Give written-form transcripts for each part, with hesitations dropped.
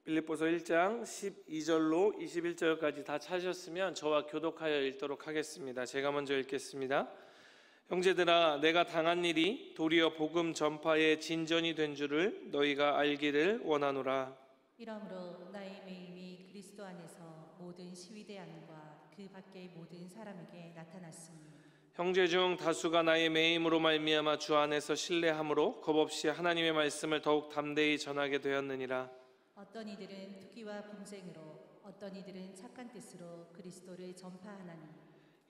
빌립보서 1장 12절로 21절까지 다 찾으셨으면 저와 교독하여 읽도록 하겠습니다. 제가 먼저 읽겠습니다. 형제들아, 내가 당한 일이 도리어 복음 전파의 진전이 된 줄을 너희가 알기를 원하노라. 이러므로 나의 매임이 그리스도 안에서 모든 시위대 안과 그 밖의 모든 사람에게 나타났으니 형제 중 다수가 나의 매임으로 말미암아 주 안에서 신뢰함으로 겁없이 하나님의 말씀을 더욱 담대히 전하게 되었느니라. 어떤 이들은 투기와 분쟁으로 어떤 이들은 착한 뜻으로 그리스도를 전파하나니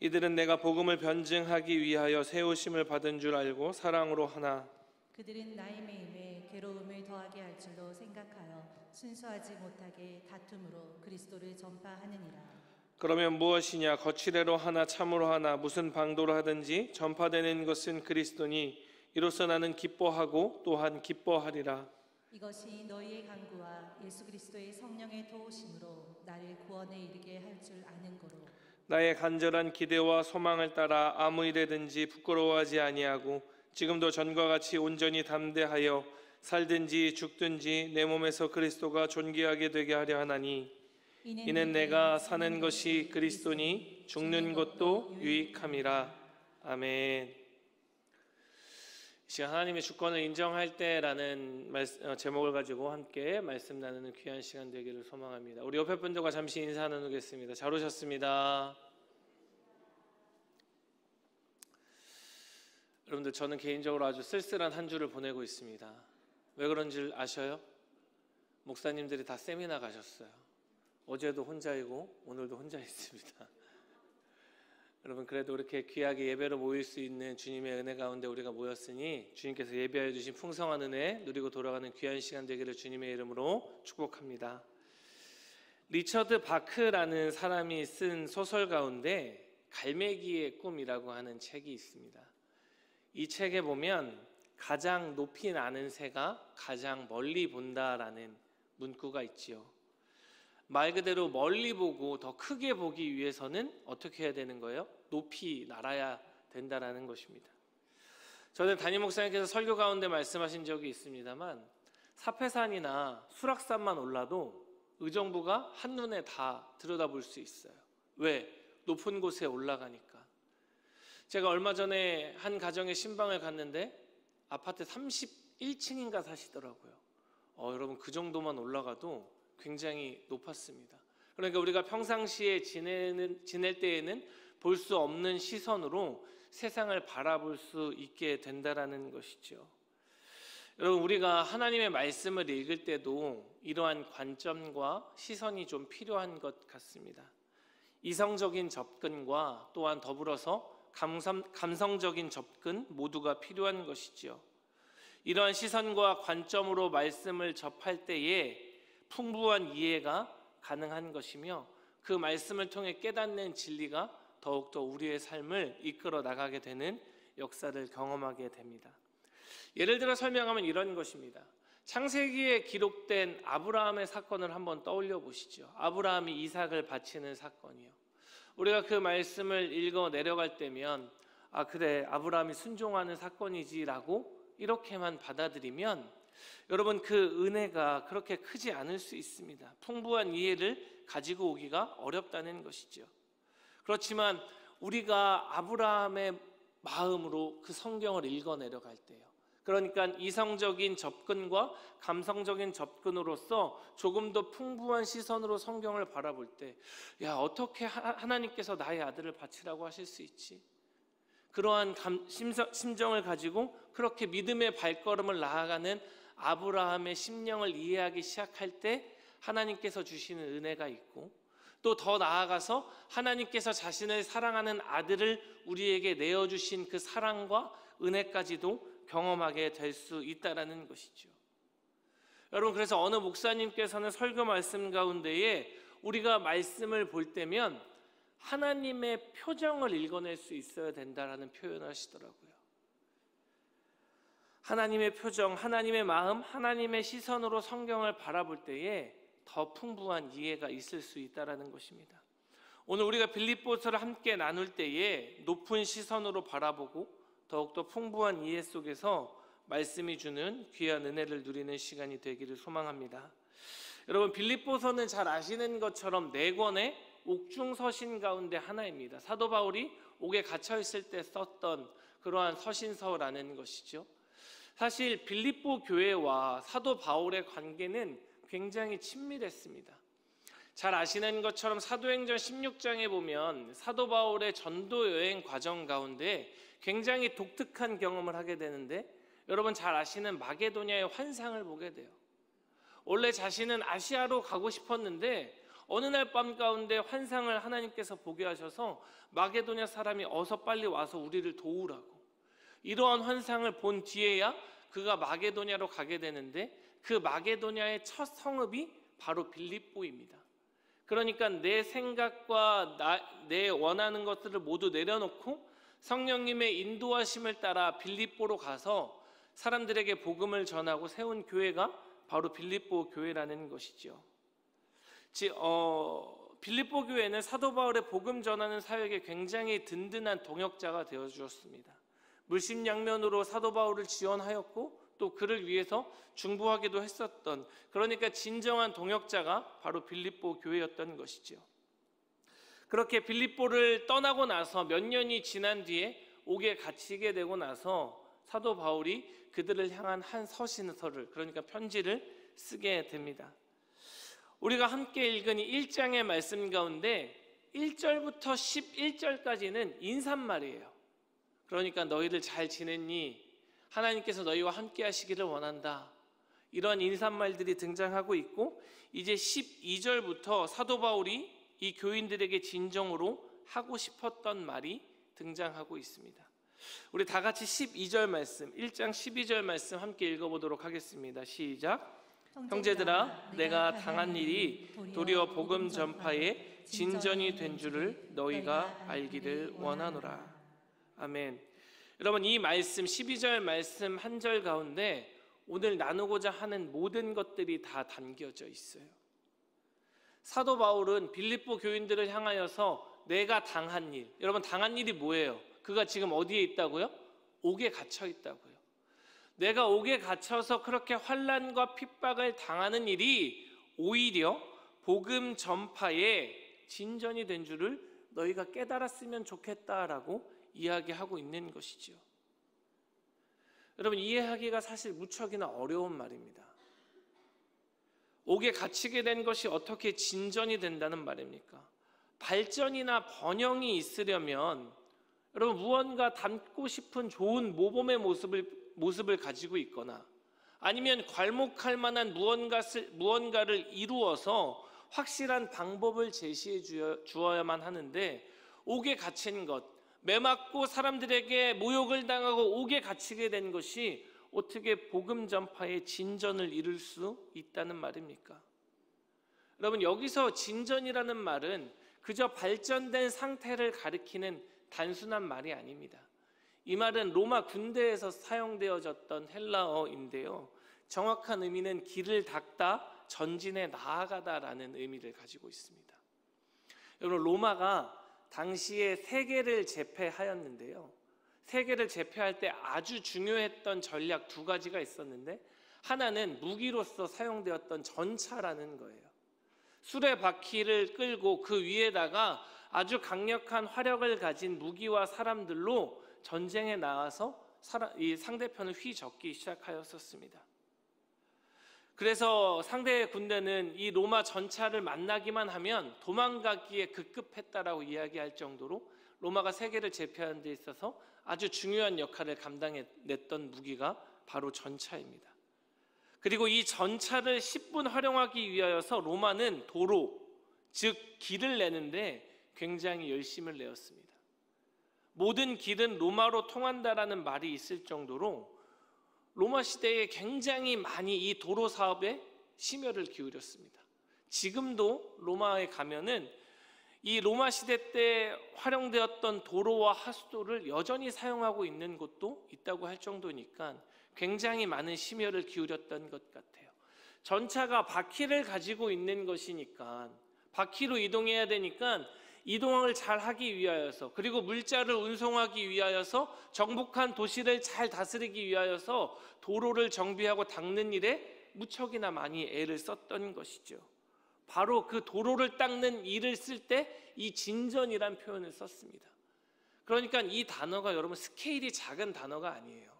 이들은 내가 복음을 변증하기 위하여 세우심을 받은 줄 알고 사랑으로 하나 그들은 나의 매임에 괴로움을 더하게 할 줄로 생각하여 순수하지 못하게 다툼으로 그리스도를 전파하느니라. 그러면 무엇이냐? 거칠애로 하나 참으로 하나 무슨 방도로 하든지 전파되는 것은 그리스도니 이로써 나는 기뻐하고 또한 기뻐하리라. 이것이 너희의 간구와 예수 그리스도의 성령의 도우심으로 나를 구원에 이르게 할 줄 아는 거로 나의 간절한 기대와 소망을 따라 아무 일에든지 부끄러워하지 아니하고 지금도 전과 같이 온전히 담대하여 살든지 죽든지 내 몸에서 그리스도가 존귀하게 되게 하려 하나니 이는 내가 사는 것이 그리스도니 죽는 것도 유익함이라. 아멘. 이 시간 하나님의 주권을 인정할 때라는 제목을 가지고 함께 말씀 나누는 귀한 시간 되기를 소망합니다. 우리 옆에 분들과 잠시 인사 나누겠습니다. 잘 오셨습니다. 여러분들, 저는 개인적으로 아주 쓸쓸한 한 주를 보내고 있습니다. 왜 그런지 아셔요? 목사님들이 다 세미나 가셨어요. 어제도 혼자이고 오늘도 혼자 있습니다. 여러분, 그래도 이렇게 귀하게 예배로 모일 수 있는 주님의 은혜 가운데 우리가 모였으니 주님께서 예배하여 주신 풍성한 은혜 누리고 돌아가는 귀한 시간 되기를 주님의 이름으로 축복합니다. 리처드 바크라는 사람이 쓴 소설 가운데 갈매기의 꿈이라고 하는 책이 있습니다. 이 책에 보면 가장 높이 나는 새가 가장 멀리 본다라는 문구가 있지요. 말 그대로 멀리 보고 더 크게 보기 위해서는 어떻게 해야 되는 거예요? 높이 날아야 된다라는 것입니다. 저는 담임 목사님께서 설교 가운데 말씀하신 적이 있습니다만 사패산이나 수락산만 올라도 의정부가 한눈에 다 들여다볼 수 있어요. 왜? 높은 곳에 올라가니까. 제가 얼마 전에 한 가정의 신방을 갔는데 아파트 31층인가 사시더라고요. 여러분, 그 정도만 올라가도 굉장히 높았습니다. 그러니까 우리가 평상시에 지낼 때에는 볼 수 없는 시선으로 세상을 바라볼 수 있게 된다라는 것이죠. 여러분, 우리가 하나님의 말씀을 읽을 때도 이러한 관점과 시선이 좀 필요한 것 같습니다. 이성적인 접근과 또한 더불어서 감성적인 접근 모두가 필요한 것이지요. 이러한 시선과 관점으로 말씀을 접할 때에 풍부한 이해가 가능한 것이며 그 말씀을 통해 깨닫는 진리가 더욱더 우리의 삶을 이끌어 나가게 되는 역사를 경험하게 됩니다. 예를 들어 설명하면 이런 것입니다. 창세기에 기록된 아브라함의 사건을 한번 떠올려 보시죠. 아브라함이 이삭을 바치는 사건이요. 우리가 그 말씀을 읽어 내려갈 때면 그래, 아브라함이 순종하는 사건이지라고 이렇게만 받아들이면 여러분, 그 은혜가 그렇게 크지 않을 수 있습니다. 풍부한 이해를 가지고 오기가 어렵다는 것이죠. 그렇지만 우리가 아브라함의 마음으로 그 성경을 읽어 내려갈 때요, 그러니까 이성적인 접근과 감성적인 접근으로서 조금 더 풍부한 시선으로 성경을 바라볼 때, 어떻게 하나님께서 나의 아들을 바치라고 하실 수 있지? 그러한 심정을 가지고 그렇게 믿음의 발걸음을 나아가는 아브라함의 심령을 이해하기 시작할 때 하나님께서 주시는 은혜가 있고, 또 더 나아가서 하나님께서 자신을 사랑하는 아들을 우리에게 내어주신 그 사랑과 은혜까지도 경험하게 될 수 있다는 것이죠. 여러분, 그래서 어느 목사님께서는 설교 말씀 가운데에 우리가 말씀을 볼 때면 하나님의 표정을 읽어낼 수 있어야 된다라는 표현을 하시더라고요. 하나님의 표정, 하나님의 마음, 하나님의 시선으로 성경을 바라볼 때에 더 풍부한 이해가 있을 수 있다는 것입니다. 오늘 우리가 빌립보서를 함께 나눌 때에 높은 시선으로 바라보고 더욱더 풍부한 이해 속에서 말씀이 주는 귀한 은혜를 누리는 시간이 되기를 소망합니다. 여러분, 빌립보서는 잘 아시는 것처럼 4권의 옥중서신 가운데 하나입니다. 사도 바울이 옥에 갇혀 있을 때 썼던 그러한 서신서라는 것이죠. 사실 빌립보 교회와 사도 바울의 관계는 굉장히 친밀했습니다. 잘 아시는 것처럼 사도행전 16장에 보면 사도 바울의 전도 여행 과정 가운데 굉장히 독특한 경험을 하게 되는데, 여러분 잘 아시는 마게도냐의 환상을 보게 돼요. 원래 자신은 아시아로 가고 싶었는데 어느 날 밤 가운데 환상을 하나님께서 보게 하셔서 마게도냐 사람이 어서 빨리 와서 우리를 도우라고, 이러한 환상을 본 뒤에야 그가 마게도냐로 가게 되는데, 그 마게도냐의 첫 성읍이 바로 빌립보입니다. 그러니까 내 생각과 내 원하는 것들을 모두 내려놓고 성령님의 인도하심을 따라 빌립보로 가서 사람들에게 복음을 전하고 세운 교회가 바로 빌립보 교회라는 것이죠. 빌립보 교회는 사도 바울의 복음 전하는 사역에 굉장히 든든한 동역자가 되어 주었습니다. 물심양면으로 사도 바울을 지원하였고 또 그를 위해서 중보하기도 했었던, 그러니까 진정한 동역자가 바로 빌립보 교회였던 것이죠. 그렇게 빌립보를 떠나고 나서 몇 년이 지난 뒤에 옥에 갇히게 되고 나서 사도 바울이 그들을 향한 한 서신서를, 그러니까 편지를 쓰게 됩니다. 우리가 함께 읽은 이 1장의 말씀 가운데 1절부터 11절까지는 인사말이에요. 그러니까 너희들 잘 지냈니? 하나님께서 너희와 함께 하시기를 원한다. 이런 인사말들이 등장하고 있고, 이제 12절부터 사도 바울이 이 교인들에게 진정으로 하고 싶었던 말이 등장하고 있습니다. 우리 다 같이 12절 말씀, 1장 12절 말씀 함께 읽어보도록 하겠습니다. 시작. 형제들아, 내가 당한 일이 도리어 복음 전파에 진전이 된 줄을 너희가 알기를 원하노라. 아멘. 여러분, 이 말씀 12절 말씀 한 절 가운데 오늘 나누고자 하는 모든 것들이 다 담겨져 있어요. 사도 바울은 빌립보 교인들을 향하여서 내가 당한 일, 여러분 당한 일이 뭐예요? 그가 지금 어디에 있다고요? 옥에 갇혀 있다고요. 내가 옥에 갇혀서 그렇게 환난과 핍박을 당하는 일이 오히려 복음 전파에 진전이 된 줄을 너희가 깨달았으면 좋겠다라고 이야기하고 있는 것이죠. 여러분, 이해하기가 사실 무척이나 어려운 말입니다. 옥에 갇히게 된 것이 어떻게 진전이 된다는 말입니까? 발전이나 번영이 있으려면 여러분 무언가 닮고 싶은 좋은 모범의 모습을 가지고 있거나, 아니면 괄목할 만한 무언가를 이루어서 확실한 방법을 제시해 주어야만 하는데, 옥에 갇힌 것, 매맞고 사람들에게 모욕을 당하고 옥에 갇히게 된 것이 어떻게 복음 전파의 진전을 이룰 수 있다는 말입니까? 여러분, 여기서 진전이라는 말은 그저 발전된 상태를 가리키는 단순한 말이 아닙니다. 이 말은 로마 군대에서 사용되어졌던 헬라어인데요, 정확한 의미는 길을 닦다, 전진해 나아가다라는 의미를 가지고 있습니다. 여러분, 로마가 당시에 세계를 제패하였는데요, 세계를 제패할 때 아주 중요했던 전략 2가지가 있었는데, 하나는 무기로서 사용되었던 전차라는 거예요. 수레바퀴를 끌고 그 위에다가 아주 강력한 화력을 가진 무기와 사람들로 전쟁에 나와서 이 상대편을 휘젓기 시작하였었습니다. 그래서 상대 군대는 이 로마 전차를 만나기만 하면 도망가기에 급급했다라고 이야기할 정도로 로마가 세계를 제패하는 데 있어서 아주 중요한 역할을 감당했던 무기가 바로 전차입니다. 그리고 이 전차를 10분 활용하기 위하여서 로마는 도로, 즉 길을 내는데 굉장히 열심을 내었습니다. 모든 길은 로마로 통한다라는 말이 있을 정도로 로마 시대에 굉장히 많이 이 도로 사업에 심혈을 기울였습니다. 지금도 로마에 가면은 이 로마 시대 때 활용되었던 도로와 하수도를 여전히 사용하고 있는 곳도 있다고 할 정도니까 굉장히 많은 심혈을 기울였던 것 같아요. 전차가 바퀴를 가지고 있는 것이니까 바퀴로 이동해야 되니까 이동을 잘 하기 위하여서, 그리고 물자를 운송하기 위하여서, 정복한 도시를 잘 다스리기 위하여서 도로를 정비하고 닦는 일에 무척이나 많이 애를 썼던 것이죠. 바로 그 도로를 닦는 일을 쓸 때 이 진전이란 표현을 썼습니다. 그러니까 이 단어가 여러분 스케일이 작은 단어가 아니에요.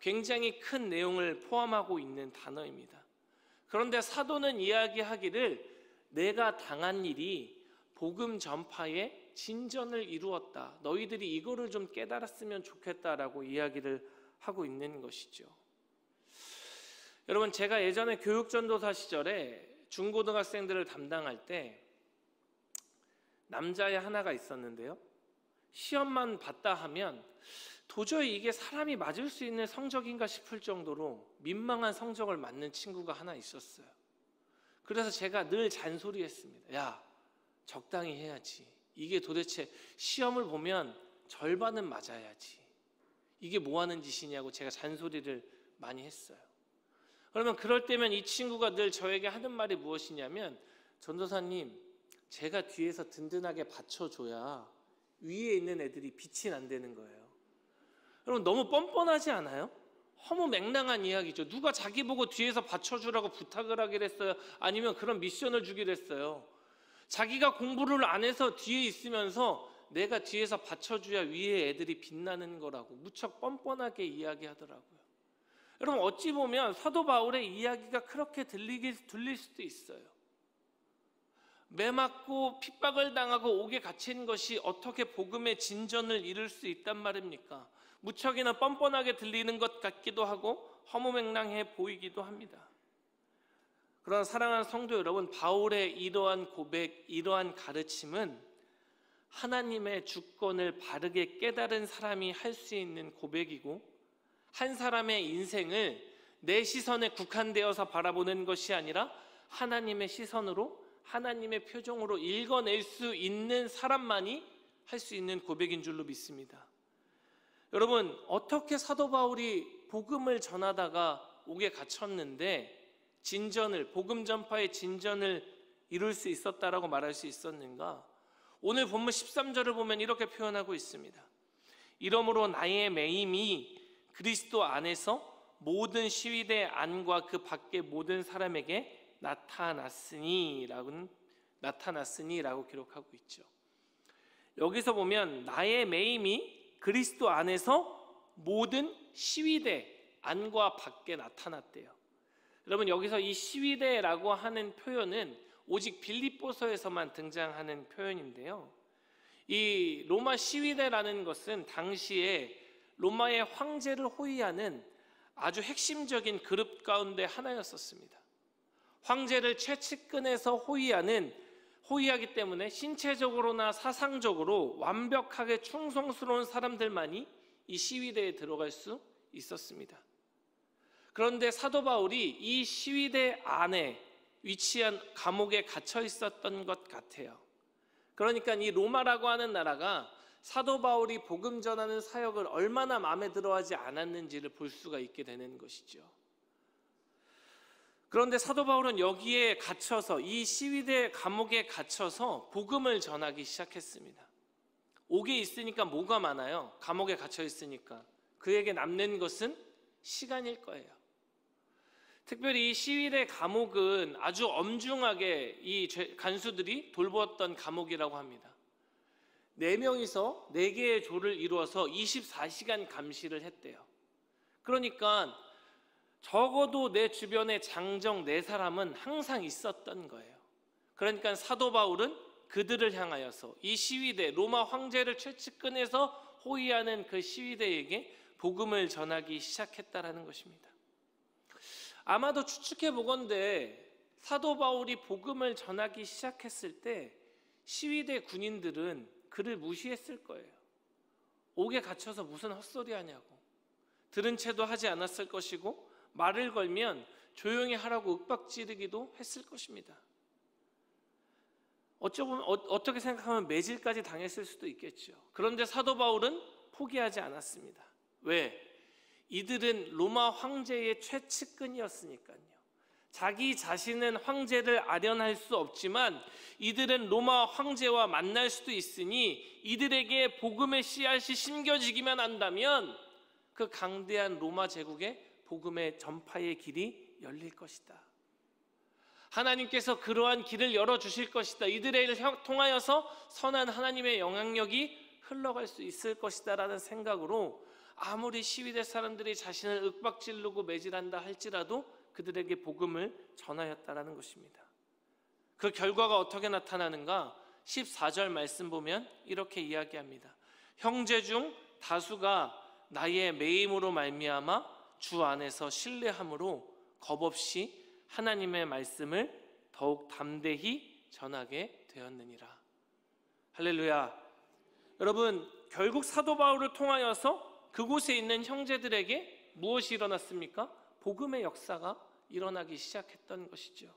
굉장히 큰 내용을 포함하고 있는 단어입니다. 그런데 사도는 이야기하기를 내가 당한 일이 복음 전파에 진전을 이루었다. 너희들이 이거를 좀 깨달았으면 좋겠다라고 이야기를 하고 있는 것이죠. 여러분, 제가 예전에 교육전도사 시절에 중고등학생들을 담당할 때 남자애 하나가 있었는데요. 시험만 봤다 하면 도저히 이게 사람이 맞을 수 있는 성적인가 싶을 정도로 민망한 성적을 맞는 친구가 하나 있었어요. 그래서 제가 늘 잔소리했습니다. 야, 적당히 해야지. 이게 도대체 시험을 보면 절반은 맞아야지. 이게 뭐 하는 짓이냐고 제가 잔소리를 많이 했어요. 그러면 그럴 때면 이 친구가 늘 저에게 하는 말이 무엇이냐면, 전도사님, 제가 뒤에서 든든하게 받쳐줘야 위에 있는 애들이 빛이 난다는 거예요. 여러분, 너무 뻔뻔하지 않아요? 허무맹랑한 이야기죠. 누가 자기 보고 뒤에서 받쳐주라고 부탁을 하기로 했어요? 아니면 그런 미션을 주기로 했어요? 자기가 공부를 안 해서 뒤에 있으면서 내가 뒤에서 받쳐줘야 위에 애들이 빛나는 거라고 무척 뻔뻔하게 이야기하더라고요. 여러분, 어찌 보면 사도 바울의 이야기가 그렇게 들릴 수도 있어요. 매맞고 핍박을 당하고 옥에 갇힌 것이 어떻게 복음의 진전을 이룰 수 있단 말입니까? 무척이나 뻔뻔하게 들리는 것 같기도 하고 허무맹랑해 보이기도 합니다. 그러나 사랑하는 성도 여러분, 바울의 이러한 고백, 이러한 가르침은 하나님의 주권을 바르게 깨달은 사람이 할 수 있는 고백이고, 한 사람의 인생을 내 시선에 국한되어서 바라보는 것이 아니라 하나님의 시선으로, 하나님의 표정으로 읽어낼 수 있는 사람만이 할 수 있는 고백인 줄로 믿습니다. 여러분, 어떻게 사도 바울이 복음을 전하다가 옥에 갇혔는데 복음 전파의 진전을 이룰 수 있었다라고 말할 수 있었는가? 오늘 본문 13절을 보면 이렇게 표현하고 있습니다. 이러므로 나의 매임이 그리스도 안에서 모든 시위대 안과 그 밖의 모든 사람에게 나타났으니라고 기록하고 있죠. 여기서 보면 나의 매임이 그리스도 안에서 모든 시위대 안과 밖에 나타났대요. 여러분, 여기서 이 시위대라고 하는 표현은 오직 빌립보서에서만 등장하는 표현인데요. 이 로마 시위대라는 것은 당시에 로마의 황제를 호위하는 아주 핵심적인 그룹 가운데 하나였었습니다. 황제를 최측근에서 호위하기 때문에 신체적으로나 사상적으로 완벽하게 충성스러운 사람들만이 이 시위대에 들어갈 수 있었습니다. 그런데 사도 바울이 이 시위대 안에 위치한 감옥에 갇혀 있었던 것 같아요. 그러니까 이 로마라고 하는 나라가 사도 바울이 복음 전하는 사역을 얼마나 마음에 들어하지 않았는지를 볼 수가 있게 되는 것이죠. 그런데 사도 바울은 여기에 갇혀서, 이 시위대 감옥에 갇혀서 복음을 전하기 시작했습니다. 옥에 있으니까 뭐가 많아요? 감옥에 갇혀 있으니까 그에게 남는 것은 시간일 거예요. 특별히 이 시위대 감옥은 아주 엄중하게 이 간수들이 돌보았던 감옥이라고 합니다. 4명이서 4개의 조를 이루어서 24시간 감시를 했대요. 그러니까 적어도 내 주변에 장정 4사람은 항상 있었던 거예요. 그러니까 사도 바울은 그들을 향하여서 이 시위대, 로마 황제를 최측근에서 호위하는 그 시위대에게 복음을 전하기 시작했다라는 것입니다. 아마도 추측해 보건대 사도 바울이 복음을 전하기 시작했을 때 시위대 군인들은 그를 무시했을 거예요. 옥에 갇혀서 무슨 헛소리 하냐고, 들은 채도 하지 않았을 것이고, 말을 걸면 조용히 하라고 윽박지르기도 했을 것입니다. 어떻게 생각하면 매질까지 당했을 수도 있겠죠. 그런데 사도 바울은 포기하지 않았습니다. 왜? 이들은 로마 황제의 최측근이었으니까요. 자기 자신은 황제를 아련할 수 없지만 이들은 로마 황제와 만날 수도 있으니 이들에게 복음의 씨앗이 심겨지기만 한다면 그 강대한 로마 제국에 복음의 전파의 길이 열릴 것이다. 하나님께서 그러한 길을 열어주실 것이다. 이들을 통하여서 선한 하나님의 영향력이 흘러갈 수 있을 것이다 라는 생각으로 아무리 시위대 사람들이 자신을 윽박지르고 매질한다 할지라도 그들에게 복음을 전하였다라는 것입니다. 그 결과가 어떻게 나타나는가? 14절 말씀 보면 이렇게 이야기합니다. 형제 중 다수가 나의 매임으로 말미암아 주 안에서 신뢰함으로 겁없이 하나님의 말씀을 더욱 담대히 전하게 되었느니라. 할렐루야. 여러분, 결국 사도 바울을 통하여서 그곳에 있는 형제들에게 무엇이 일어났습니까? 복음의 역사가 일어나기 시작했던 것이죠.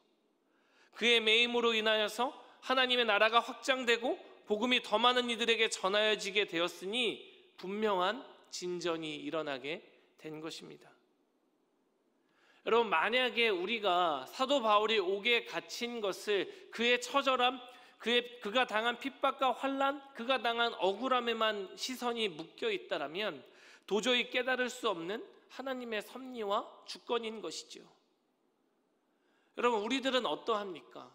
그의 매임으로 인하여서 하나님의 나라가 확장되고 복음이 더 많은 이들에게 전하여지게 되었으니 분명한 진전이 일어나게 된 것입니다. 여러분, 만약에 우리가 사도 바울이 옥에 갇힌 것을 그의 처절함, 그가 당한 핍박과 환난, 그가 당한 억울함에만 시선이 묶여 있다라면 도저히 깨달을 수 없는 하나님의 섭리와 주권인 것이죠. 여러분, 우리들은 어떠합니까?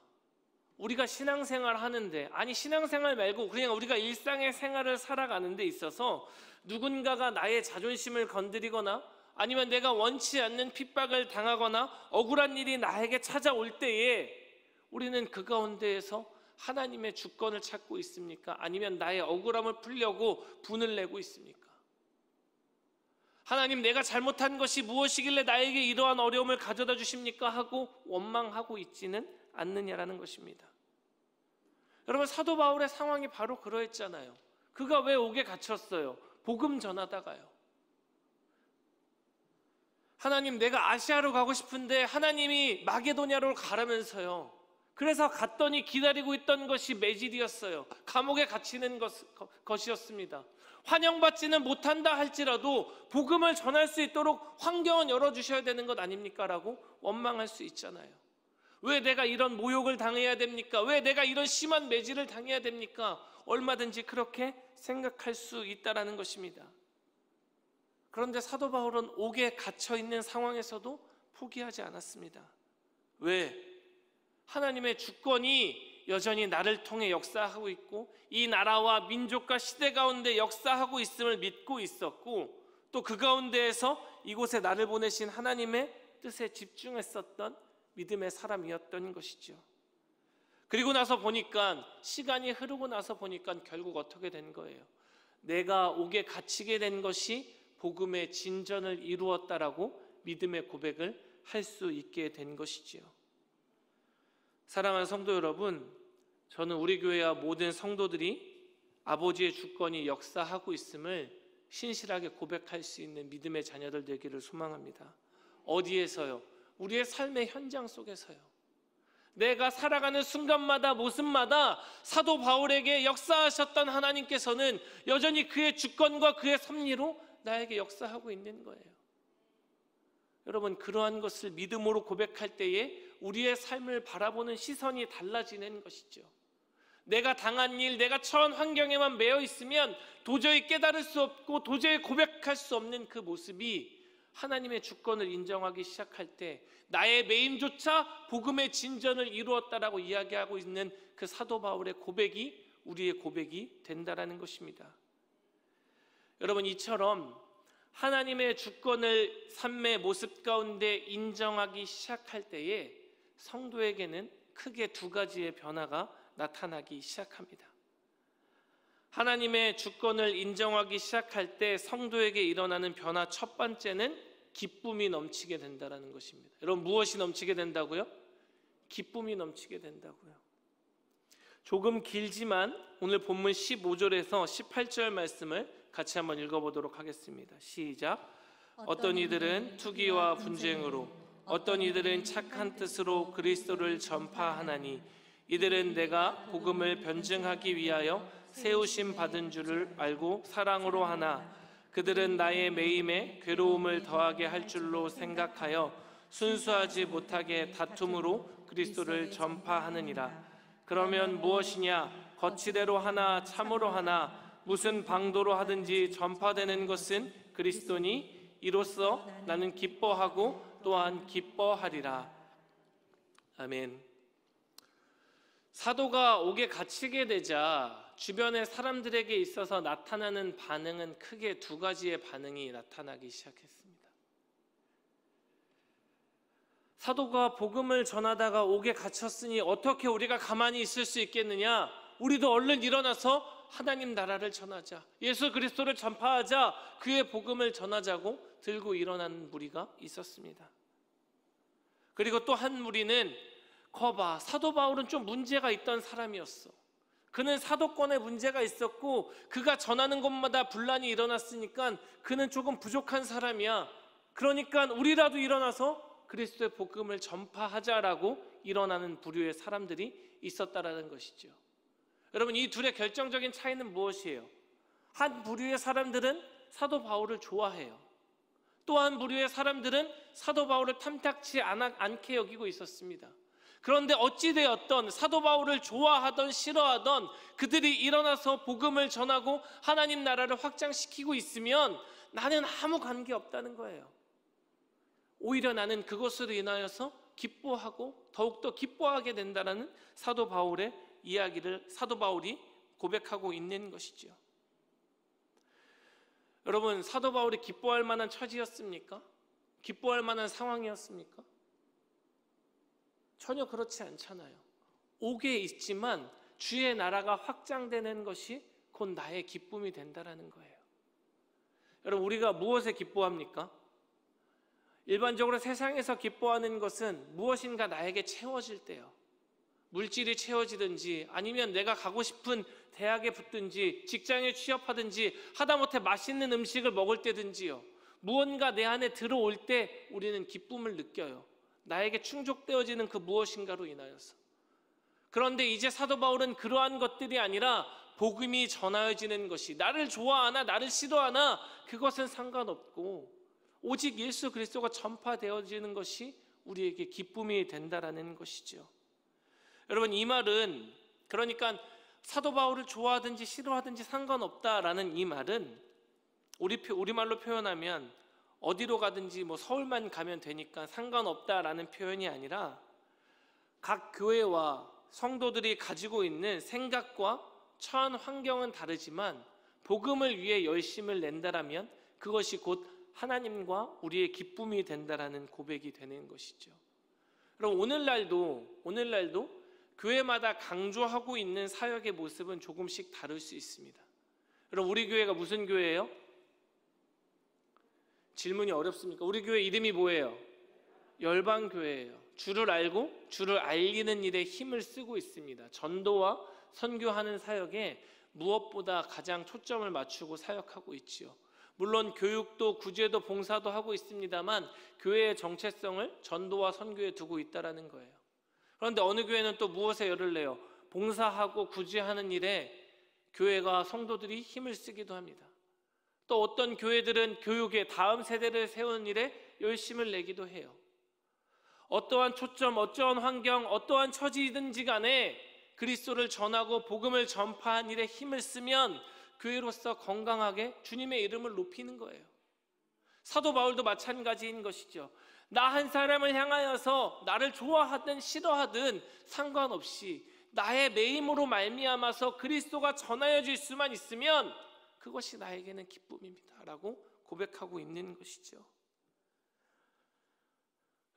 우리가 신앙생활 하는데, 아니 신앙생활 말고 그냥 우리가 일상의 생활을 살아가는 데 있어서 누군가가 나의 자존심을 건드리거나 아니면 내가 원치 않는 핍박을 당하거나 억울한 일이 나에게 찾아올 때에 우리는 그 가운데에서 하나님의 주권을 찾고 있습니까? 아니면 나의 억울함을 풀려고 분을 내고 있습니까? 하나님, 내가 잘못한 것이 무엇이길래 나에게 이러한 어려움을 가져다 주십니까? 하고 원망하고 있지는 않느냐라는 것입니다. 여러분, 사도 바울의 상황이 바로 그러했잖아요. 그가 왜 옥에 갇혔어요? 복음 전하다가요. 하나님, 내가 아시아로 가고 싶은데 하나님이 마게도냐로 가라면서요. 그래서 갔더니 기다리고 있던 것이 매질이었어요. 감옥에 갇히는 것이었습니다. 환영받지는 못한다 할지라도 복음을 전할 수 있도록 환경은 열어주셔야 되는 것 아닙니까? 라고 원망할 수 있잖아요. 왜 내가 이런 모욕을 당해야 됩니까? 왜 내가 이런 심한 매질을 당해야 됩니까? 얼마든지 그렇게 생각할 수 있다라는 것입니다. 그런데 사도 바울은 옥에 갇혀 있는 상황에서도 포기하지 않았습니다. 왜? 하나님의 주권이 여전히 나를 통해 역사하고 있고 이 나라와 민족과 시대 가운데 역사하고 있음을 믿고 있었고 또 그 가운데에서 이곳에 나를 보내신 하나님의 뜻에 집중했었던 믿음의 사람이었던 것이죠. 그리고 나서 보니까 시간이 흐르고 나서 보니까 결국 어떻게 된 거예요? 내가 옥에 갇히게 된 것이 복음의 진전을 이루었다라고 믿음의 고백을 할 수 있게 된 것이지요. 사랑하는 성도 여러분, 저는 우리 교회와 모든 성도들이 아버지의 주권이 역사하고 있음을 신실하게 고백할 수 있는 믿음의 자녀들 되기를 소망합니다. 어디에서요? 우리의 삶의 현장 속에서요. 내가 살아가는 순간마다 모습마다 사도 바울에게 역사하셨던 하나님께서는 여전히 그의 주권과 그의 섭리로 나에게 역사하고 있는 거예요. 여러분, 그러한 것을 믿음으로 고백할 때에 우리의 삶을 바라보는 시선이 달라지는 것이죠. 내가 당한 일, 내가 처한 환경에만 매여 있으면 도저히 깨달을 수 없고 도저히 고백할 수 없는 그 모습이 하나님의 주권을 인정하기 시작할 때 나의 매임조차 복음의 진전을 이루었다라고 이야기하고 있는 그 사도 바울의 고백이 우리의 고백이 된다라는 것입니다. 여러분, 이처럼 하나님의 주권을 삶의 모습 가운데 인정하기 시작할 때에 성도에게는 크게 두 가지의 변화가 나타나기 시작합니다. 하나님의 주권을 인정하기 시작할 때 성도에게 일어나는 변화 첫 번째는 기쁨이 넘치게 된다는 것입니다. 여러분, 무엇이 넘치게 된다고요? 기쁨이 넘치게 된다고요. 조금 길지만 오늘 본문 15절에서 18절 말씀을 같이 한번 읽어보도록 하겠습니다. 시작. 어떤 이들은 투기와 분쟁으로, 어떤 이들은 착한 뜻으로 그리스도를 전파하나니 이들은 내가 복음을 변증하기 위하여 세우심 받은 줄을 알고 사랑으로 하나 그들은 나의 매임에 괴로움을 더하게 할 줄로 생각하여 순수하지 못하게 다툼으로 그리스도를 전파하느니라. 그러면 무엇이냐? 거치대로 하나 참으로 하나 무슨 방도로 하든지 전파되는 것은 그리스도니 이로써 나는 기뻐하고 또한 기뻐하리라. 아멘. 사도가 옥에 갇히게 되자 주변의 사람들에게 있어서 나타나는 반응은 크게 두 가지의 반응이 나타나기 시작했습니다. 사도가 복음을 전하다가 옥에 갇혔으니 어떻게 우리가 가만히 있을 수 있겠느냐? 우리도 얼른 일어나서 하나님 나라를 전하자, 예수 그리스도를 전파하자, 그의 복음을 전하자고 들고 일어나는 무리가 있었습니다. 그리고 또 한 무리는 거봐, 사도 바울은 좀 문제가 있던 사람이었어. 그는 사도권에 문제가 있었고 그가 전하는 곳마다 분란이 일어났으니까 그는 조금 부족한 사람이야. 그러니까 우리라도 일어나서 그리스도의 복음을 전파하자라고 일어나는 부류의 사람들이 있었다라는 것이죠. 여러분, 이 둘의 결정적인 차이는 무엇이에요? 한 부류의 사람들은 사도 바울을 좋아해요. 또 한 부류의 사람들은 사도 바울을 탐탁치 않게 여기고 있었습니다. 그런데 어찌되었던 사도 바울을 좋아하던 싫어하던 그들이 일어나서 복음을 전하고 하나님 나라를 확장시키고 있으면 나는 아무 관계없다는 거예요. 오히려 나는 그것으로 인하여서 기뻐하고 더욱더 기뻐하게 된다는 사도 바울의 이야기를 사도 바울이 고백하고 있는 것이죠. 여러분, 사도 바울이 기뻐할 만한 처지였습니까? 기뻐할 만한 상황이었습니까? 전혀 그렇지 않잖아요. 옥에 있지만 주의 나라가 확장되는 것이 곧 나의 기쁨이 된다는 거예요. 여러분, 우리가 무엇에 기뻐합니까? 일반적으로 세상에서 기뻐하는 것은 무엇인가 나에게 채워질 때요. 물질이 채워지든지 아니면 내가 가고 싶은 대학에 붙든지 직장에 취업하든지 하다못해 맛있는 음식을 먹을 때든지요. 무언가 내 안에 들어올 때 우리는 기쁨을 느껴요. 나에게 충족되어지는 그 무엇인가로 인하여서. 그런데 이제 사도 바울은 그러한 것들이 아니라 복음이 전하여지는 것이, 나를 좋아하나 나를 싫어하나 그것은 상관없고 오직 예수 그리스도가 전파되어지는 것이 우리에게 기쁨이 된다라는 것이죠. 여러분, 이 말은, 그러니까 사도 바울을 좋아하든지 싫어하든지 상관없다라는 이 말은 우리말로 표현하면 어디로 가든지 뭐 서울만 가면 되니까 상관없다라는 표현이 아니라 각 교회와 성도들이 가지고 있는 생각과 처한 환경은 다르지만 복음을 위해 열심을 낸다라면 그것이 곧 하나님과 우리의 기쁨이 된다라는 고백이 되는 것이죠. 그럼 오늘날도 교회마다 강조하고 있는 사역의 모습은 조금씩 다를 수 있습니다. 그럼 우리 교회가 무슨 교회예요? 질문이 어렵습니까? 우리 교회 이름이 뭐예요? 열방교회예요. 주를 알고 주를 알리는 일에 힘을 쓰고 있습니다. 전도와 선교하는 사역에 무엇보다 가장 초점을 맞추고 사역하고 있지요. 물론 교육도 구제도 봉사도 하고 있습니다만 교회의 정체성을 전도와 선교에 두고 있다는 거예요. 그런데 어느 교회는 또 무엇에 열을 내요? 봉사하고 구제하는 일에 교회가 성도들이 힘을 쓰기도 합니다. 또 어떤 교회들은 교육의 다음 세대를 세우는 일에 열심을 내기도 해요. 어떠한 초점, 어떠한 환경, 어떠한 처지든지 간에 그리스도를 전하고 복음을 전파한 일에 힘을 쓰면 교회로서 건강하게 주님의 이름을 높이는 거예요. 사도 바울도 마찬가지인 것이죠. 나 한 사람을 향하여서 나를 좋아하든 싫어하든 상관없이 나의 매임으로 말미암아서 그리스도가 전하여질 수만 있으면 그것이 나에게는 기쁨입니다 라고 고백하고 있는 것이죠.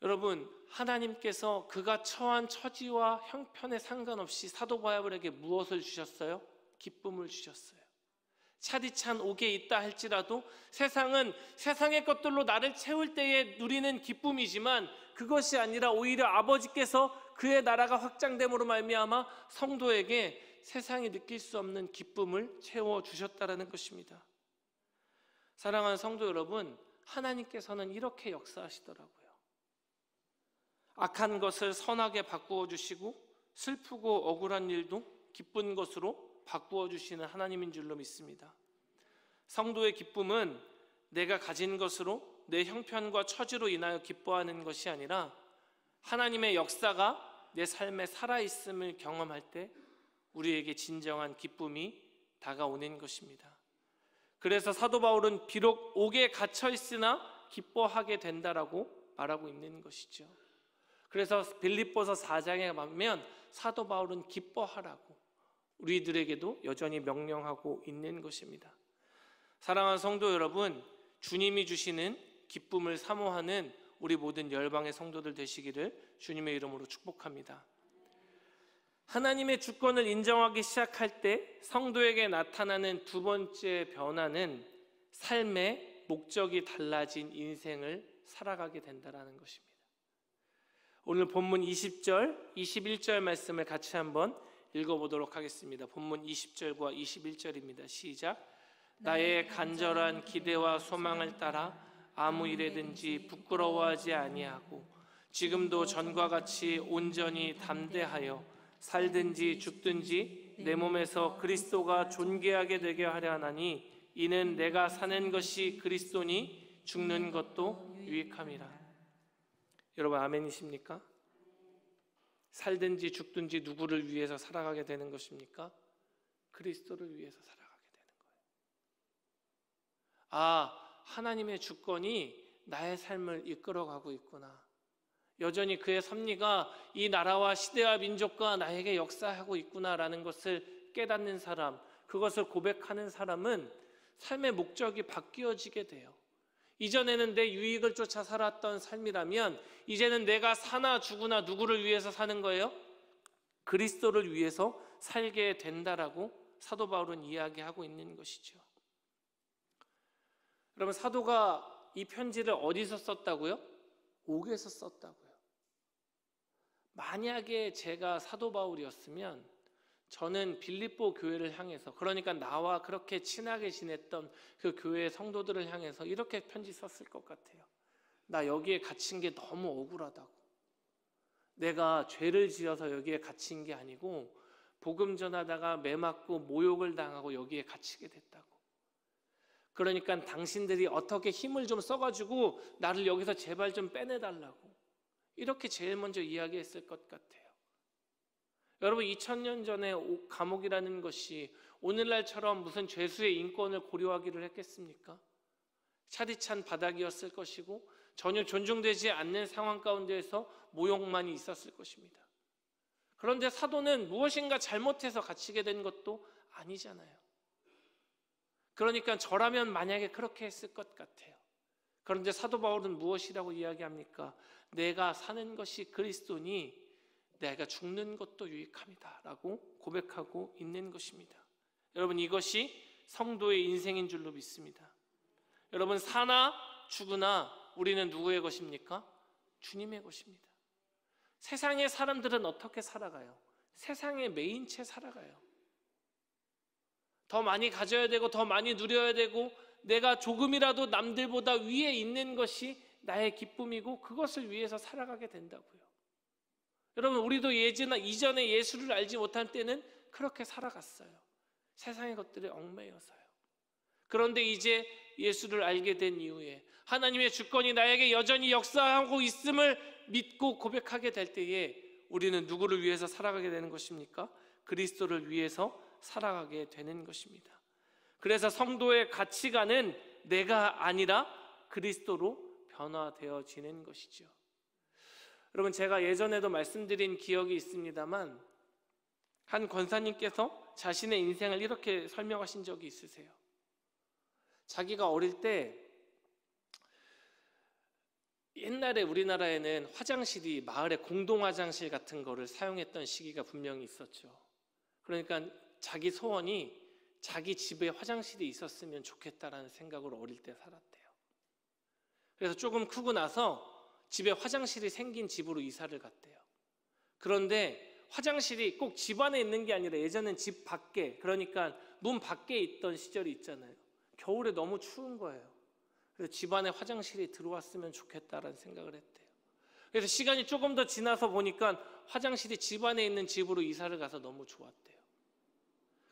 여러분, 하나님께서 그가 처한 처지와 형편에 상관없이 사도 바울에게 무엇을 주셨어요? 기쁨을 주셨어요. 차디찬 옥에 있다 할지라도 세상은 세상의 것들로 나를 채울 때에 누리는 기쁨이지만 그것이 아니라 오히려 아버지께서 그의 나라가 확장됨으로 말미암아 성도에게 세상이 느낄 수 없는 기쁨을 채워주셨다는 것입니다. 사랑하는 성도 여러분, 하나님께서는 이렇게 역사하시더라고요. 악한 것을 선하게 바꾸어 주시고 슬프고 억울한 일도 기쁜 것으로 바꾸어 주시는 하나님인 줄로 믿습니다. 성도의 기쁨은 내가 가진 것으로 내 형편과 처지로 인하여 기뻐하는 것이 아니라 하나님의 역사가 내 삶에 살아있음을 경험할 때 우리에게 진정한 기쁨이 다가오는 것입니다. 그래서 사도 바울은 비록 옥에 갇혀 있으나 기뻐하게 된다라고 말하고 있는 것이죠. 그래서 빌립보서 4장에 가면 사도 바울은 기뻐하라고 우리들에게도 여전히 명령하고 있는 것입니다. 사랑하는 성도 여러분, 주님이 주시는 기쁨을 사모하는 우리 모든 열방의 성도들 되시기를 주님의 이름으로 축복합니다. 하나님의 주권을 인정하기 시작할 때 성도에게 나타나는 두 번째 변화는 삶의 목적이 달라진 인생을 살아가게 된다는 것입니다. 오늘 본문 20절, 21절 말씀을 같이 한번 읽어보도록 하겠습니다. 본문 20절과 21절입니다. 시작. 나의 간절한 기대와 소망을 따라 아무 일에든지 부끄러워하지 아니하고 지금도 전과 같이 온전히 담대하여 살든지 죽든지 내 몸에서 그리스도가 존귀하게 되게 하려 하나니 이는 내가 사는 것이 그리스도니 죽는 것도 유익함이라. 여러분 아멘이십니까? 살든지 죽든지 누구를 위해서 살아가게 되는 것입니까? 그리스도를 위해서 살아가게 되는 거예요. 아, 하나님의 주권이 나의 삶을 이끌어가고 있구나. 여전히 그의 섭리가 이 나라와 시대와 민족과 나에게 역사하고 있구나라는 것을 깨닫는 사람, 그것을 고백하는 사람은 삶의 목적이 바뀌어지게 돼요. 이전에는 내 유익을 쫓아 살았던 삶이라면 이제는 내가 사나 죽으나 누구를 위해서 사는 거예요? 그리스도를 위해서 살게 된다라고 사도 바울은 이야기하고 있는 것이죠. 여러분, 사도가 이 편지를 어디서 썼다고요? 옥에서 썼다고요. 만약에 제가 사도 바울이었으면 저는 빌립보 교회를 향해서, 그러니까 나와 그렇게 친하게 지냈던 그 교회의 성도들을 향해서 이렇게 편지 썼을 것 같아요. 나 여기에 갇힌 게 너무 억울하다고. 내가 죄를 지어서 여기에 갇힌 게 아니고 복음 전하다가 매맞고 모욕을 당하고 여기에 갇히게 됐다고. 그러니까 당신들이 어떻게 힘을 좀 써가지고 나를 여기서 제발 좀 빼내달라고. 이렇게 제일 먼저 이야기했을 것 같아요. 여러분, 2000년 전에 감옥이라는 것이 오늘날처럼 무슨 죄수의 인권을 고려하기를 했겠습니까? 차디찬 바닥이었을 것이고 전혀 존중되지 않는 상황 가운데에서 모욕만이 있었을 것입니다. 그런데 사도는 무엇인가 잘못해서 갇히게 된 것도 아니잖아요. 그러니까 저라면 만약에 그렇게 했을 것 같아요. 그런데 사도 바울은 무엇이라고 이야기합니까? 내가 사는 것이 그리스도니 내가 죽는 것도 유익함이다 라고 고백하고 있는 것입니다. 여러분, 이것이 성도의 인생인 줄로 믿습니다. 여러분, 사나 죽으나 우리는 누구의 것입니까? 주님의 것입니다. 세상의 사람들은 어떻게 살아가요? 세상에 매인 채 살아가요. 더 많이 가져야 되고 더 많이 누려야 되고 내가 조금이라도 남들보다 위에 있는 것이 나의 기쁨이고 그것을 위해서 살아가게 된다고요. 여러분, 우리도 이전에 예수를 알지 못할 때는 그렇게 살아갔어요. 세상의 것들에 얽매여서요. 그런데 이제 예수를 알게 된 이후에 하나님의 주권이 나에게 여전히 역사하고 있음을 믿고 고백하게 될 때에 우리는 누구를 위해서 살아가게 되는 것입니까? 그리스도를 위해서 살아가게 되는 것입니다. 그래서 성도의 가치관은 내가 아니라 그리스도로 변화되어지는 것이죠. 여러분, 제가 예전에도 말씀드린 기억이 있습니다만 한 권사님께서 자신의 인생을 이렇게 설명하신 적이 있으세요. 자기가 어릴 때 옛날에 우리나라에는 화장실이 마을의 공동 화장실 같은 거를 사용했던 시기가 분명히 있었죠. 그러니까 자기 소원이 자기 집에 화장실이 있었으면 좋겠다라는 생각으로 어릴 때 살았대요. 그래서 조금 크고 나서 집에 화장실이 생긴 집으로 이사를 갔대요. 그런데 화장실이 꼭 집 안에 있는 게 아니라 예전엔 집 밖에, 그러니까 문 밖에 있던 시절이 있잖아요. 겨울에 너무 추운 거예요. 그래서 집 안에 화장실이 들어왔으면 좋겠다라는 생각을 했대요. 그래서 시간이 조금 더 지나서 보니까 화장실이 집 안에 있는 집으로 이사를 가서 너무 좋았대요.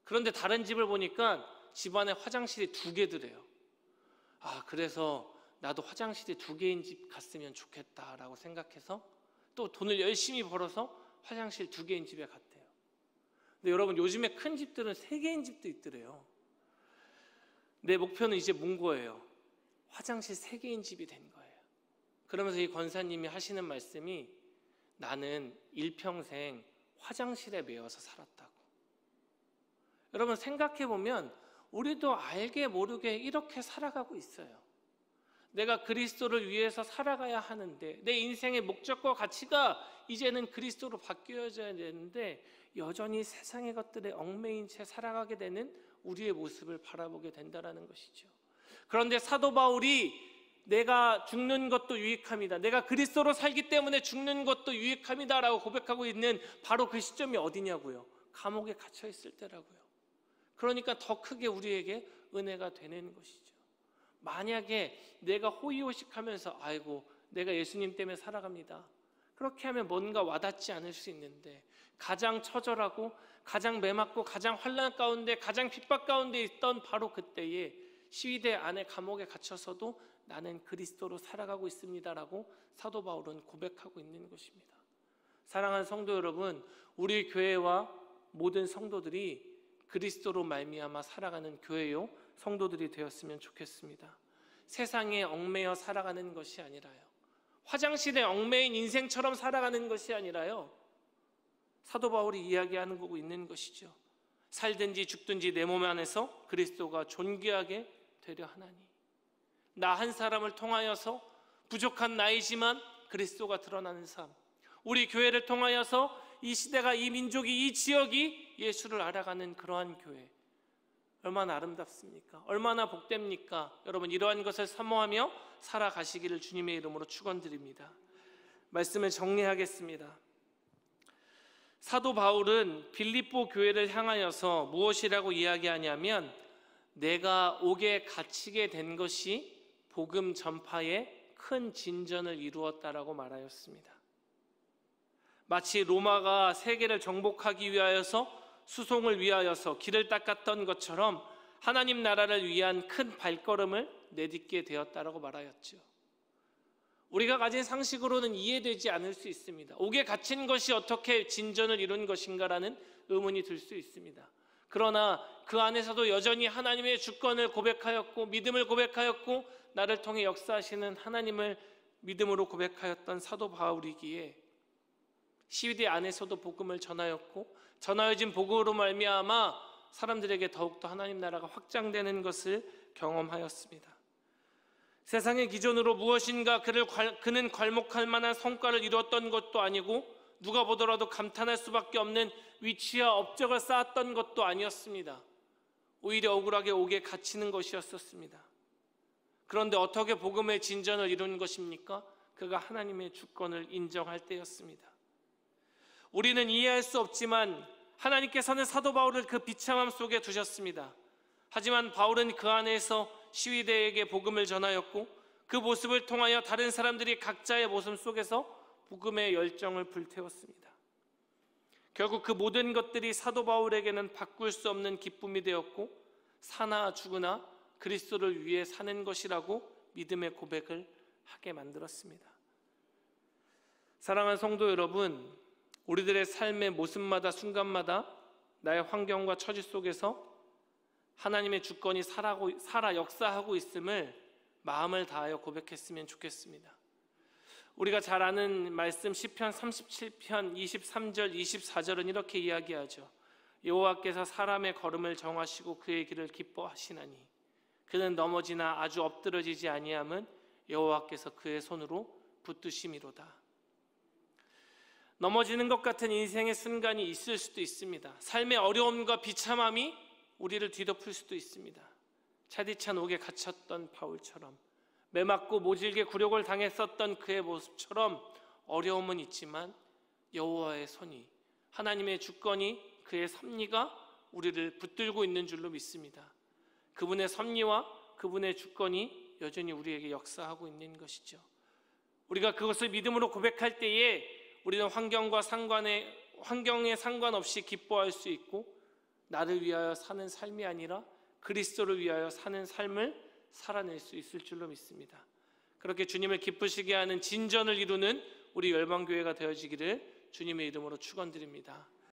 그런데 다른 집을 보니까 집 안에 화장실이 2개더래요. 아, 그래서 나도 화장실이 2개인 집 갔으면 좋겠다라고 생각해서 또 돈을 열심히 벌어서 화장실 2개인 집에 갔대요. 근데 여러분, 요즘에 큰 집들은 3개인 집도 있더래요. 내 목표는 이제 문 거예요. 화장실 3개인 집이 된 거예요. 그러면서 이 권사님이 하시는 말씀이 나는 일평생 화장실에 매여서 살았다고. 여러분 생각해 보면 우리도 알게 모르게 이렇게 살아가고 있어요. 내가 그리스도를 위해서 살아가야 하는데 내 인생의 목적과 가치가 이제는 그리스도로 바뀌어져야 되는데 여전히 세상의 것들에 얽매인 채 살아가게 되는 우리의 모습을 바라보게 된다는 것이죠. 그런데 사도 바울이 내가 죽는 것도 유익합니다, 내가 그리스도로 살기 때문에 죽는 것도 유익합니다 라고 고백하고 있는 바로 그 시점이 어디냐고요? 감옥에 갇혀 있을 때라고요. 그러니까 더 크게 우리에게 은혜가 되는 것이죠. 만약에 내가 호의호식하면서 아이고 내가 예수님 때문에 살아갑니다, 그렇게 하면 뭔가 와닿지 않을 수 있는데 가장 처절하고 가장 매맞고 가장 환난 가운데 가장 핍박 가운데 있던 바로 그때에 시위대 안에 감옥에 갇혀서도 나는 그리스도로 살아가고 있습니다라고 사도 바울은 고백하고 있는 것입니다. 사랑하는 성도 여러분, 우리 교회와 모든 성도들이 그리스도로 말미암아 살아가는 교회요 성도들이 되었으면 좋겠습니다. 세상에 얽매여 살아가는 것이 아니라요, 화장실에 얽매인 인생처럼 살아가는 것이 아니라요, 사도 바울이 이야기하는 거고 있는 것이죠. 살든지 죽든지 내 몸 안에서 그리스도가 존귀하게 되려 하나니, 나 한 사람을 통하여서 부족한 나이지만 그리스도가 드러나는 삶, 우리 교회를 통하여서 이 시대가, 이 민족이, 이 지역이 예수를 알아가는 그러한 교회, 얼마나 아름답습니까? 얼마나 복됩니까? 여러분, 이러한 것을 사모하며 살아가시기를 주님의 이름으로 축원드립니다. 말씀을 정리하겠습니다. 사도 바울은 빌립보 교회를 향하여서 무엇이라고 이야기하냐면 내가 옥에 갇히게 된 것이 복음 전파에 큰 진전을 이루었다라고 말하였습니다. 마치 로마가 세계를 정복하기 위하여서 수송을 위하여서 길을 닦았던 것처럼 하나님 나라를 위한 큰 발걸음을 내딛게 되었다라고 말하였죠. 우리가 가진 상식으로는 이해되지 않을 수 있습니다. 옥에 갇힌 것이 어떻게 진전을 이룬 것인가라는 의문이 들 수 있습니다. 그러나 그 안에서도 여전히 하나님의 주권을 고백하였고 믿음을 고백하였고 나를 통해 역사하시는 하나님을 믿음으로 고백하였던 사도 바울이기에 시위대 안에서도 복음을 전하였고 전하여진 복음으로 말미암아 사람들에게 더욱더 하나님 나라가 확장되는 것을 경험하였습니다. 세상의 기준으로 무엇인가 그는 괄목할 만한 성과를 이루었던 것도 아니고 누가 보더라도 감탄할 수밖에 없는 위치와 업적을 쌓았던 것도 아니었습니다. 오히려 억울하게 옥에 갇히는 것이었었습니다. 그런데 어떻게 복음의 진전을 이룬 것입니까? 그가 하나님의 주권을 인정할 때였습니다. 우리는 이해할 수 없지만 하나님께서는 사도 바울을 그 비참함 속에 두셨습니다. 하지만 바울은 그 안에서 시위대에게 복음을 전하였고 그 모습을 통하여 다른 사람들이 각자의 모습 속에서 복음의 열정을 불태웠습니다. 결국 그 모든 것들이 사도 바울에게는 바꿀 수 없는 기쁨이 되었고 사나 죽으나 그리스도를 위해 사는 것이라고 믿음의 고백을 하게 만들었습니다. 사랑하는 성도 여러분, 우리들의 삶의 모습마다 순간마다 나의 환경과 처지 속에서 하나님의 주권이 살아 역사하고 있음을 마음을 다하여 고백했으면 좋겠습니다. 우리가 잘 아는 말씀 시편 37편 23절 24절은 이렇게 이야기하죠. 여호와께서 사람의 걸음을 정하시고 그의 길을 기뻐하시나니 그는 넘어지나 아주 엎드러지지 아니함은 여호와께서 그의 손으로 붙드심이로다. 넘어지는 것 같은 인생의 순간이 있을 수도 있습니다. 삶의 어려움과 비참함이 우리를 뒤덮을 수도 있습니다. 차디찬 옥에 갇혔던 바울처럼 매맞고 모질게 굴욕을 당했었던 그의 모습처럼 어려움은 있지만 여호와의 손이, 하나님의 주권이, 그의 섭리가 우리를 붙들고 있는 줄로 믿습니다. 그분의 섭리와 그분의 주권이 여전히 우리에게 역사하고 있는 것이죠. 우리가 그것을 믿음으로 고백할 때에 우리는 환경에 상관없이 기뻐할 수 있고 나를 위하여 사는 삶이 아니라 그리스도를 위하여 사는 삶을 살아낼 수 있을 줄로 믿습니다. 그렇게 주님을 기쁘시게 하는 진전을 이루는 우리 열방교회가 되어지기를 주님의 이름으로 축원드립니다.